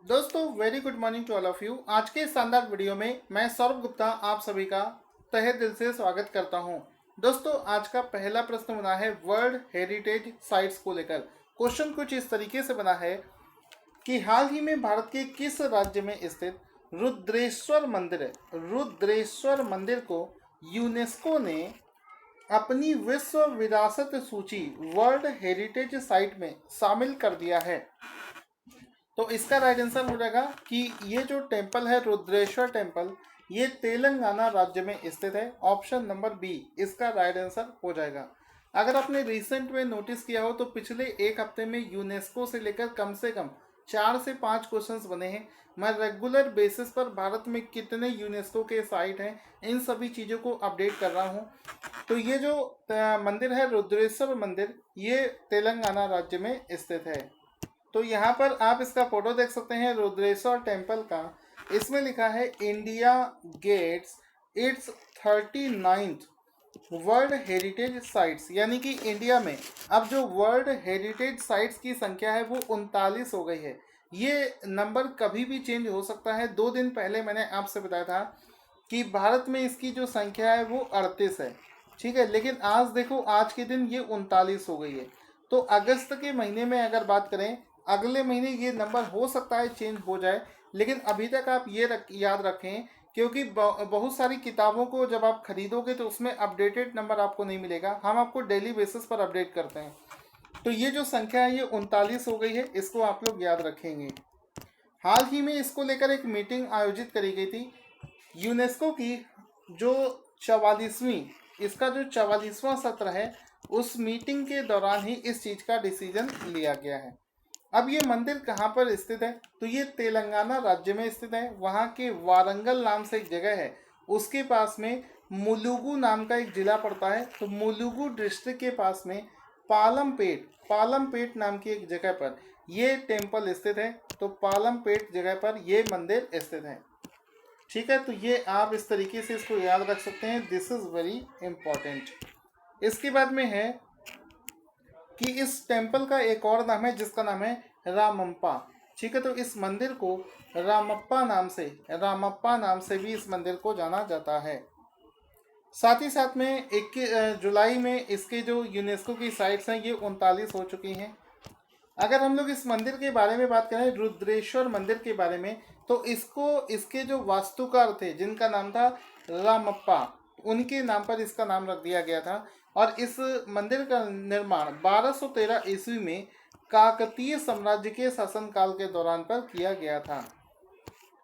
दोस्तों very good morning to all of you. आज के इस शानदार वीडियो में मैं सौरभ गुप्ता आप सभी का तहे दिल से स्वागत करता हूं। दोस्तों आज का पहला प्रश्न बना है वर्ल्ड हेरिटेज साइट्स को लेकर। क्वेश्चन कुछ इस तरीके से बना है कि हाल ही में भारत के किस राज्य में स्थित रुद्रेश्वर मंदिर को यूनेस्को ने अपनी विश्व विरासत सूची वर्ल्ड हेरिटेज साइट में शामिल कर दिया है। तो इसका राइट आंसर हो जाएगा कि ये जो टेम्पल है रुद्रेश्वर टेम्पल, ये तेलंगाना राज्य में स्थित है। ऑप्शन नंबर बी इसका राइट आंसर हो जाएगा। अगर आपने रिसेंट में नोटिस किया हो तो पिछले एक हफ्ते में यूनेस्को से लेकर कम से कम 4 से 5 क्वेश्चंस बने हैं। मैं रेगुलर बेसिस पर भारत में कितने यूनेस्को के साइट हैं इन सभी चीज़ों को अपडेट कर रहा हूँ। तो ये जो मंदिर है रुद्रेश्वर मंदिर, ये तेलंगाना राज्य में स्थित है। तो यहाँ पर आप इसका फोटो देख सकते हैं रुद्रेश्वर टेम्पल का। इसमें लिखा है India gets its 39th world heritage sites, यानी कि इंडिया में अब जो वर्ल्ड हेरिटेज साइट्स की संख्या है वो 39 हो गई है। ये नंबर कभी भी चेंज हो सकता है। 2 दिन पहले मैंने आपसे बताया था कि भारत में इसकी जो संख्या है वो 38 है, ठीक है, लेकिन आज देखो आज के दिन ये 39 हो गई है। तो अगस्त के महीने में अगर बात करें, अगले महीने ये नंबर हो सकता है चेंज हो जाए, लेकिन अभी तक आप ये याद रखें क्योंकि बहुत सारी किताबों को जब आप खरीदोगे तो उसमें अपडेटेड नंबर आपको नहीं मिलेगा। हम आपको डेली बेसिस पर अपडेट करते हैं। तो ये जो संख्या है ये 39 हो गई है, इसको आप लोग याद रखेंगे। हाल ही में इसको लेकर एक मीटिंग आयोजित करी गई थी। यूनेस्को की जो 44वीं इसका जो 44वां सत्र है, उस मीटिंग के दौरान ही इस चीज़ का डिसीजन लिया गया है। अब ये मंदिर कहाँ पर स्थित है, तो ये तेलंगाना राज्य में स्थित है। वहाँ के वारंगल नाम से एक जगह है, उसके पास में मुलुगु नाम का एक जिला पड़ता है। तो मुलुगु डिस्ट्रिक्ट के पास में पालमपेट नाम की एक जगह पर ये टेम्पल स्थित है। तो पालमपेट जगह पर ये मंदिर स्थित है, ठीक है। तो ये आप इस तरीके से इसको याद रख सकते हैं, दिस इज़ वेरी इम्पॉर्टेंट। इसके बाद में है कि इस टेम्पल का एक और नाम है जिसका नाम है रामप्पा, ठीक है। तो इस मंदिर को रामप्पा नाम से भी इस मंदिर को जाना जाता है। साथ ही साथ में 21 जुलाई में इसके जो यूनेस्को की साइट्स हैं ये 39 हो चुकी हैं। अगर हम लोग इस मंदिर के बारे में बात करें, रुद्रेश्वर मंदिर के बारे में, तो इसके जो वास्तुकार थे जिनका नाम था रामप्पा, उनके नाम पर इसका नाम रख दिया गया था। और इस मंदिर का निर्माण 1213 ईस्वी में काकतीय साम्राज्य के शासनकाल के दौरान पर किया गया था।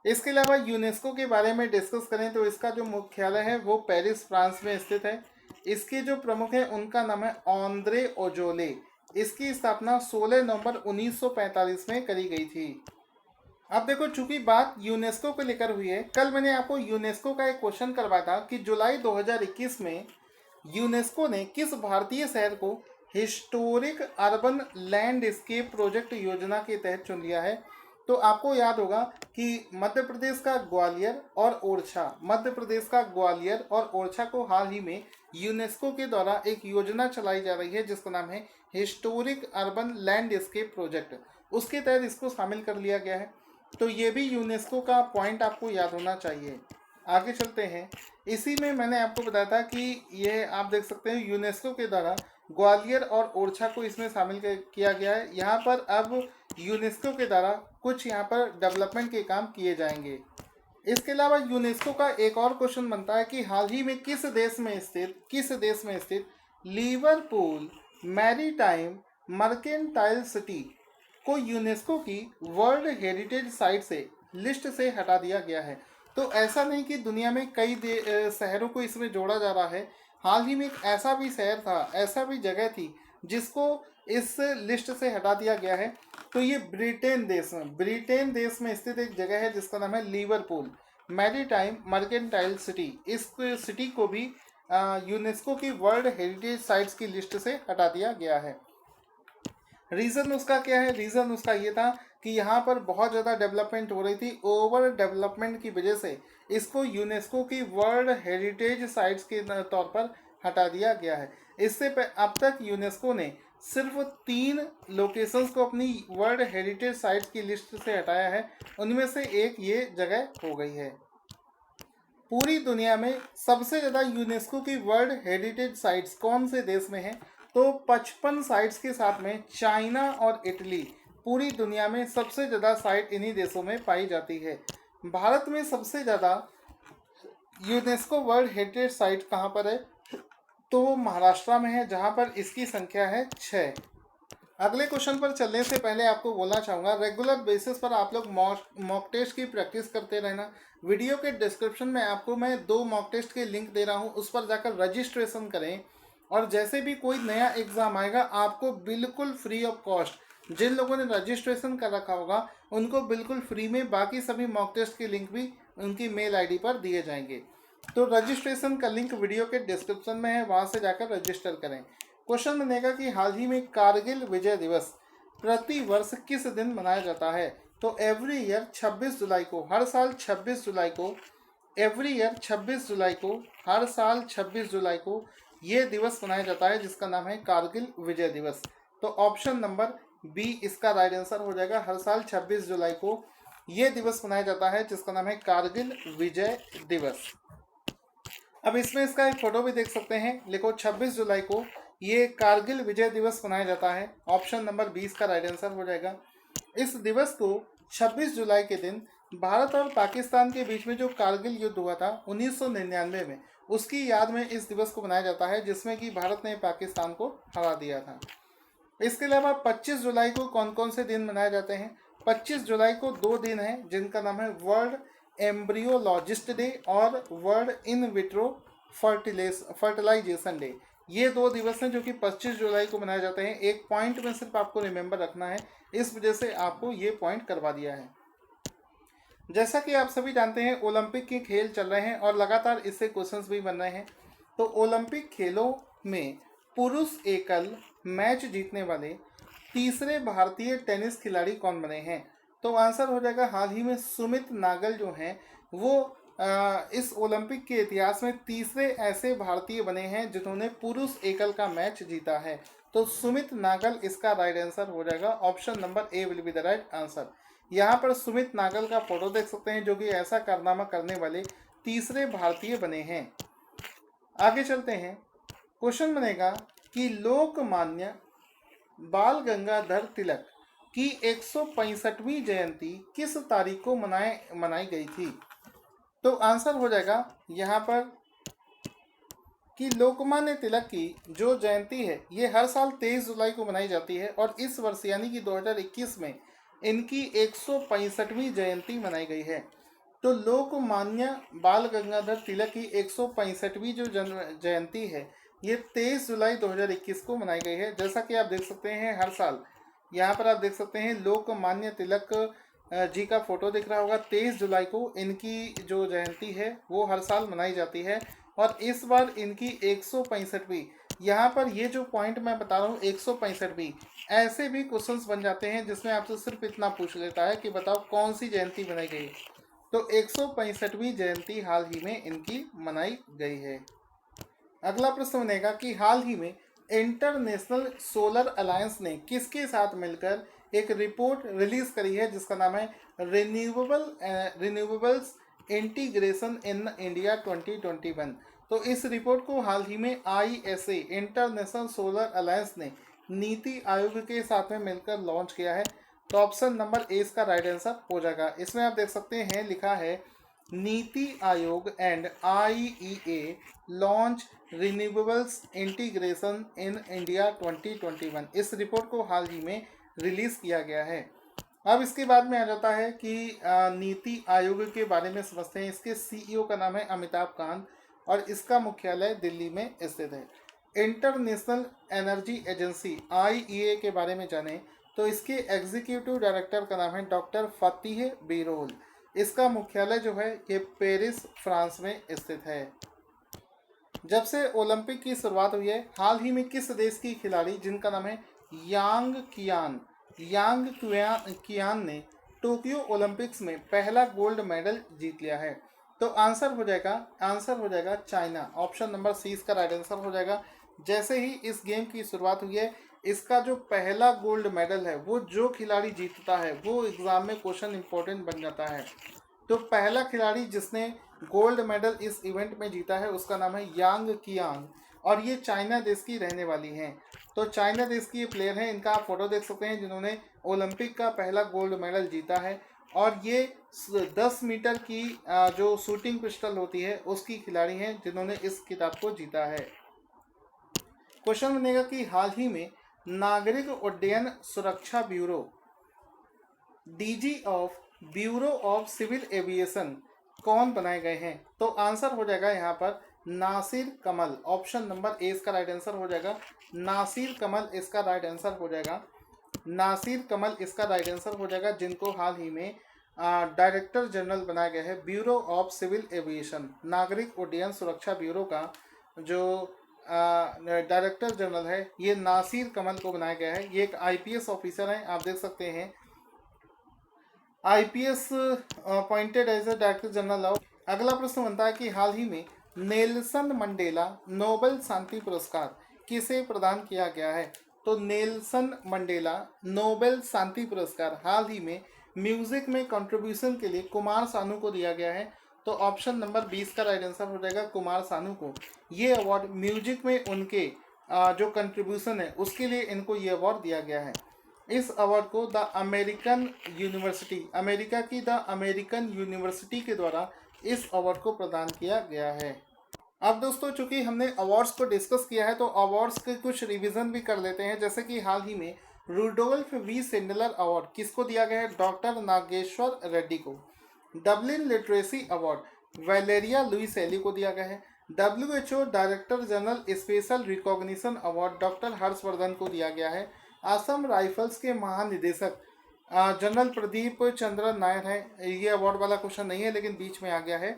इसके अलावा यूनेस्को के बारे में डिस्कस करें तो इसका जो मुख्यालय है वो पेरिस फ्रांस में स्थित है। इसके जो प्रमुख हैं उनका नाम है ऑन्द्रे ओजोले। इसकी स्थापना 16 नवंबर 1945 में करी गई थी। अब देखो, चूंकि बात यूनेस्को को लेकर हुई है, कल मैंने आपको यूनेस्को का एक क्वेश्चन करवाया था कि जुलाई 2021 में यूनेस्को ने किस भारतीय शहर को हिस्टोरिक अर्बन लैंडस्केप प्रोजेक्ट योजना के तहत चुन लिया है। तो आपको याद होगा कि मध्य प्रदेश का ग्वालियर और ओरछा को हाल ही में यूनेस्को के द्वारा एक योजना चलाई जा रही है जिसका नाम है हिस्टोरिक अर्बन लैंडस्केप प्रोजेक्ट। उसके तहत इसको शामिल कर लिया गया है। तो ये भी यूनेस्को का पॉइंट आपको याद होना चाहिए। आगे चलते हैं। इसी में मैंने आपको बताया था कि ये आप देख सकते हैं यूनेस्को के द्वारा ग्वालियर और ओरछा को इसमें शामिल किया गया है। यहाँ पर अब यूनेस्को के द्वारा कुछ यहाँ पर डेवलपमेंट के काम किए जाएंगे। इसके अलावा यूनेस्को का एक और क्वेश्चन बनता है कि हाल ही में किस देश में स्थित लिवरपूल मैरीटाइम मर्केंटाइल सिटी को यूनेस्को की वर्ल्ड हेरिटेज साइट से लिस्ट से हटा दिया गया है। तो ऐसा नहीं कि दुनिया में कई शहरों को इसमें जोड़ा जा रहा है। हाल ही में एक ऐसा भी शहर था, ऐसा भी जगह थी जिसको इस लिस्ट से हटा दिया गया है। तो ये ब्रिटेन देश में स्थित एक जगह है जिसका नाम है लिवरपूल मैरीटाइम मर्केंटाइल सिटी। इस सिटी को भी यूनेस्को की वर्ल्ड हेरिटेज साइट्स की लिस्ट से हटा दिया गया है। रीज़न उसका क्या है? रीज़न उसका ये था कि यहाँ पर बहुत ज़्यादा डेवलपमेंट हो रही थी। ओवर डेवलपमेंट की वजह से इसको यूनेस्को की वर्ल्ड हेरिटेज साइट्स के तौर पर हटा दिया गया है। इससे अब तक यूनेस्को ने सिर्फ 3 लोकेशंस को अपनी वर्ल्ड हेरिटेज साइट की लिस्ट से हटाया है, उनमें से एक ये जगह हो गई है। पूरी दुनिया में सबसे ज़्यादा यूनेस्को की वर्ल्ड हेरिटेज साइट्स कौन से देश में हैं? तो 55 साइट्स के साथ में चाइना और इटली, पूरी दुनिया में सबसे ज़्यादा साइट इन्हीं देशों में पाई जाती है। भारत में सबसे ज़्यादा यूनेस्को वर्ल्ड हेरिटेज साइट कहाँ पर है? तो वो महाराष्ट्र में है, जहाँ पर इसकी संख्या है 6। अगले क्वेश्चन पर चलने से पहले आपको बोलना चाहूँगा, रेगुलर बेसिस पर आप लोग मॉक टेस्ट की प्रैक्टिस करते रहना। वीडियो के डिस्क्रिप्शन में आपको मैं 2 मॉक टेस्ट के लिंक दे रहा हूँ, उस पर जाकर रजिस्ट्रेशन करें। और जैसे भी कोई नया एग्ज़ाम आएगा आपको बिल्कुल फ्री ऑफ कॉस्ट, जिन लोगों ने रजिस्ट्रेशन कर रखा होगा उनको बिल्कुल फ्री में बाकी सभी मॉक टेस्ट के लिंक भी उनकी मेल आईडी पर दिए जाएंगे। तो रजिस्ट्रेशन का लिंक वीडियो के डिस्क्रिप्शन में है, वहाँ से जाकर रजिस्टर करें। क्वेश्चन बनेगा कि हाल ही में कारगिल विजय दिवस प्रति वर्ष किस दिन मनाया जाता है? तो एवरी ईयर 26 जुलाई को, हर साल 26 जुलाई को, एवरी ईयर 26 जुलाई को, हर साल 26 जुलाई को ये दिवस मनाया जाता है, जिसका नाम है कारगिल विजय दिवस। तो ऑप्शन नंबर बी इसका राइट आंसर हो जाएगा। हर साल 26 जुलाई को ये दिवस मनाया जाता है, जिसका नाम है कारगिल विजय दिवस। अब इसमें इसका एक फोटो भी देख सकते हैं, लिखो 26 जुलाई को ये कारगिल विजय दिवस मनाया जाता है। ऑप्शन नंबर 20 का राइट आंसर हो जाएगा। इस दिवस को 26 जुलाई के दिन भारत और पाकिस्तान के बीच में जो कारगिल युद्ध हुआ था 1999 में, उसकी याद में इस दिवस को मनाया जाता है, जिसमें कि भारत ने पाकिस्तान को हरा दिया था। इसके अलावा 25 जुलाई को कौन कौन से दिन मनाए जाते हैं? 25 जुलाई को 2 दिन हैं, जिनका नाम है वर्ल्ड एम्ब्रियोलॉजिस्ट डे और world in vitro fertilization day. ये 2 दिवस हैं जो कि 25 जुलाई को मनाए जाते हैं। एक पॉइंट में सिर्फ आपको रिमेंबर रखना है, इस वजह से आपको ये पॉइंट करवा दिया है। जैसा कि आप सभी जानते हैं ओलंपिक के खेल चल रहे हैं और लगातार इससे क्वेश्चंस भी बन रहे हैं। तो ओलंपिक खेलों में पुरुष एकल मैच जीतने वाले तीसरे भारतीय टेनिस खिलाड़ी कौन बने हैं? तो आंसर हो जाएगा हाल ही में सुमित नागल जो हैं वो इस ओलंपिक के इतिहास में तीसरे ऐसे भारतीय बने हैं जिन्होंने पुरुष एकल का मैच जीता है। तो सुमित नागल इसका राइट आंसर हो जाएगा। Option number A will be the right answer. यहाँ पर सुमित नागल का फोटो देख सकते हैं, जो कि ऐसा कारनामा करने वाले तीसरे भारतीय बने हैं। आगे चलते हैं। क्वेश्चन बनेगा कि लोकमान्य बाल गंगाधर तिलक की 165वीं जयंती किस तारीख को मनाई गई थी? तो आंसर हो जाएगा यहाँ पर कि लोकमान्य तिलक की जो जयंती है ये हर साल 23 जुलाई को मनाई जाती है और इस वर्ष यानी कि 2021 में इनकी 165वीं जयंती मनाई गई है। तो लोकमान्य बाल गंगाधर तिलक की 165वीं जो जयंती है ये 23 जुलाई 2021 को मनाई गई है। जैसा कि आप देख सकते हैं हर साल यहाँ पर आप देख सकते हैं लोकमान्य तिलक जी का फोटो दिख रहा होगा। 23 जुलाई को इनकी जो जयंती है वो हर साल मनाई जाती है और इस बार इनकी 165वीं, यहाँ पर ये जो पॉइंट मैं बता रहा हूँ 165वीं, ऐसे भी क्वेश्चंस बन जाते हैं जिसमें आपसे सिर्फ इतना पूछ लेता है कि बताओ कौन सी जयंती बनाई गई। तो 165वीं जयंती हाल ही में इनकी मनाई गई है। अगला प्रश्न बनेगा कि हाल ही में इंटरनेशनल सोलर अलायंस ने किसके साथ मिलकर एक रिपोर्ट रिलीज करी है जिसका नाम है रिन्यूएबल्स इंटीग्रेशन इन इंडिया 2021। तो इस रिपोर्ट को हाल ही में ISA इंटरनेशनल सोलर अलायंस ने नीति आयोग के साथ में मिलकर लॉन्च किया है। तो ऑप्शन नंबर ए इसका राइट आंसर हो जाएगा। इसमें आप देख सकते हैं लिखा है NITI Aayog and IEA launch renewables integration in India 2021। इस रिपोर्ट को हाल ही में रिलीज किया गया है। अब इसके बाद में आ जाता है कि नीति आयोग के बारे में समझते हैं। इसके CEO का नाम है अमिताभ कांत और इसका मुख्यालय दिल्ली में स्थित है। इंटरनेशनल एनर्जी एजेंसी IEA के बारे में जानें तो इसके एग्जीक्यूटिव डायरेक्टर का नाम है डॉक्टर फतेह बीरोल। इसका मुख्यालय जो है ये पेरिस फ्रांस में स्थित है। जब से ओलंपिक की शुरुआत हुई है हाल ही में किस देश की खिलाड़ी जिनका नाम है यांग कियान ने टोक्यो ओलंपिक्स में पहला गोल्ड मेडल जीत लिया है? तो आंसर हो जाएगा चाइना। ऑप्शन नंबर सी इसका राइट आंसर हो जाएगा। जैसे ही इस गेम की शुरुआत हुई है इसका जो पहला गोल्ड मेडल है वो जो खिलाड़ी जीतता है वो एग्ज़ाम में क्वेश्चन इंपॉर्टेंट बन जाता है। तो पहला खिलाड़ी जिसने गोल्ड मेडल इस इवेंट में जीता है उसका नाम है यांग कियांग, और ये चाइना देश की रहने वाली हैं। तो चाइना देश की ये प्लेयर हैं, इनका आप फोटो देख सकते हैं जिन्होंने ओलंपिक का पहला गोल्ड मेडल जीता है। और ये 10 मीटर की जो शूटिंग पिस्टल होती है उसकी खिलाड़ी हैं जिन्होंने इस खिताब को जीता है। क्वेश्चन बनेगा कि हाल ही में नागरिक उड्डयन सुरक्षा bureau DG of bureau of civil aviation कौन बनाए गए हैं? तो आंसर हो जाएगा यहाँ पर नासिर कमल। ऑप्शन नंबर ए इसका राइट आंसर हो जाएगा। नासिर कमल इसका राइट आंसर हो जाएगा। नासिर कमल इसका राइट आंसर हो जाएगा, जिनको हाल ही में डायरेक्टर जनरल बनाया गया है ब्यूरो ऑफ सिविल एविएशन। नागरिक उड्डयन सुरक्षा ब्यूरो का जो डायरेक्टर जनरल है ये नासिर कमल को बनाया गया है। ये एक आईपीएस ऑफिसर हैं, आप देख सकते हैं IPS appointed as a director general of. अगला प्रश्न बनता है कि हाल ही में नेल्सन मंडेला नोबेल शांति पुरस्कार किसे प्रदान किया गया है? तो नेल्सन मंडेला नोबेल शांति पुरस्कार हाल ही में म्यूजिक में कंट्रीब्यूशन के लिए कुमार सानू को दिया गया है। तो ऑप्शन नंबर 20 का राइट आंसर हो जाएगा कुमार सानू को। ये अवार्ड म्यूजिक में उनके जो कंट्रीब्यूशन है उसके लिए इनको ये अवार्ड दिया गया है। इस अवार्ड को द अमेरिकन यूनिवर्सिटी, अमेरिका की द अमेरिकन यूनिवर्सिटी के द्वारा इस अवार्ड को प्रदान किया गया है। अब दोस्तों चूंकि हमने अवार्ड्स को डिस्कस किया है तो अवार्ड्स के कुछ रिवीजन भी कर लेते हैं। जैसे कि हाल ही में रुडोल्फ वी सेंडलर अवार्ड किसको दिया गया है? डॉक्टर नागेश्वर रेड्डी को। Dublin literacy award Valeria Luiselli को दिया गया है। WHO director general special recognition award doctor Harshvardhan को दिया गया है। असम राइफल्स के महानिदेशक जनरल प्रदीप चंद्रन नायर है। ये अवार्ड वाला क्वेश्चन नहीं है लेकिन बीच में आ गया है।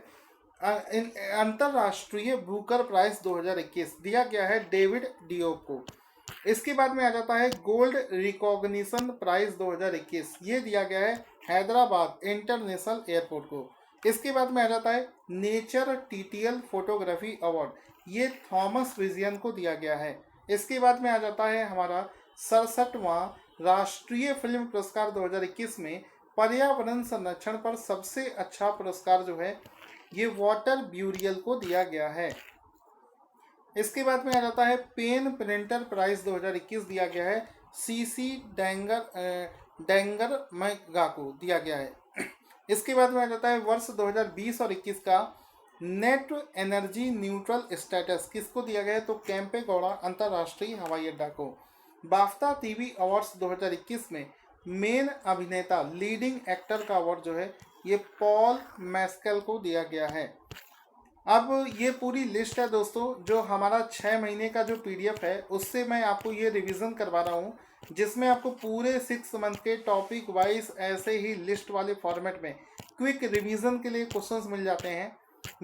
अंतर्राष्ट्रीय बुकर प्राइज 2021 दिया गया है डेविड डियोप को। इसके बाद में आ जाता है गोल्ड रिकॉग्निशन प्राइज 2021, ये दिया गया है हैदराबाद इंटरनेशनल एयरपोर्ट को। इसके बाद में आ जाता है नेचर टीटीएल फोटोग्राफी अवार्ड, ये थॉमस विजियन को दिया गया है। इसके बाद में आ जाता है हमारा 67वां राष्ट्रीय फिल्म पुरस्कार 2021 में पर्यावरण संरक्षण पर सबसे अच्छा पुरस्कार जो है ये वाटर ब्यूरियल को दिया गया है। इसके बाद में आ जाता है पेन प्रिंटर प्राइज 2021 दिया गया है सीसी डेंगर मैगा को दिया गया है। इसके बाद में आ जाता है वर्ष 2020 और 21 का नेट एनर्जी न्यूट्रल स्टेटस किसको दिया गया है? तो कैंपे गौड़ा अंतर्राष्ट्रीय हवाई अड्डा को। बाफ्ता टीवी अवार्ड्स 2021 में मेन अभिनेता लीडिंग एक्टर का अवार्ड जो है ये पॉल मैस्केल को दिया गया है। अब ये पूरी लिस्ट है दोस्तों, जो हमारा 6 महीने का जो PDF है उससे मैं आपको ये रिवीजन करवा रहा हूँ, जिसमें आपको पूरे 6 मंथ के टॉपिक वाइज ऐसे ही लिस्ट वाले फॉर्मेट में क्विक रिवीजन के लिए क्वेश्चंस मिल जाते हैं।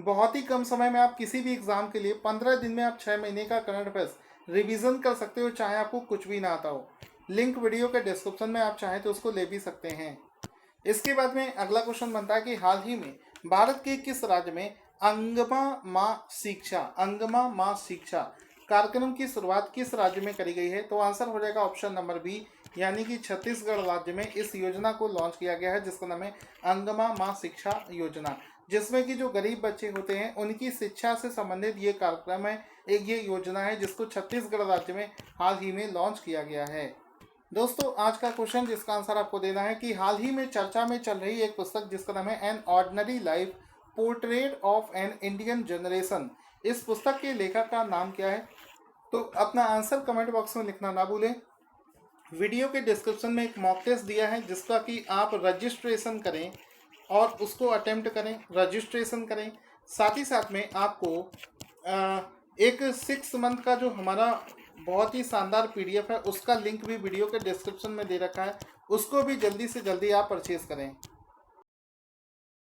बहुत ही कम समय में आप किसी भी एग्जाम के लिए 15 दिन में आप 6 महीने का करंट अफेयर्स रिवीजन कर सकते हो, चाहे आपको कुछ भी ना आता हो। लिंक वीडियो के डिस्क्रिप्शन में आप चाहें तो उसको ले भी सकते हैं। इसके बाद में अगला क्वेश्चन बनता है कि हाल ही में भारत के किस राज्य में अंगमा माँ शिक्षा कार्यक्रम की शुरुआत किस राज्य में करी गई है? तो आंसर हो जाएगा ऑप्शन नंबर बी, यानी कि छत्तीसगढ़ राज्य में इस योजना को लॉन्च किया गया है, जिसका नाम है अंगमा माँ शिक्षा योजना, जिसमें कि जो गरीब बच्चे होते हैं उनकी शिक्षा से संबंधित ये कार्यक्रम है, एक ये योजना है जिसको छत्तीसगढ़ राज्य में हाल ही में लॉन्च किया गया है। दोस्तों आज का क्वेश्चन जिसका आंसर आपको देना है कि हाल ही में चर्चा में चल रही एक पुस्तक जिसका नाम है an ordinary life portrait of an Indian generation, इस पुस्तक के लेखक का नाम क्या है? तो अपना आंसर कमेंट बॉक्स में लिखना ना भूलें। वीडियो के डिस्क्रिप्शन में एक मॉक टेस्ट दिया है जिसका कि आप रजिस्ट्रेशन करें और उसको अटेम्प्ट करें, रजिस्ट्रेशन करें। साथ ही साथ में आपको एक 6 मंथ का जो हमारा बहुत ही शानदार PDF है उसका लिंक भी वीडियो के डिस्क्रिप्शन में दे रखा है, उसको भी जल्दी से जल्दी आप परचेज करें।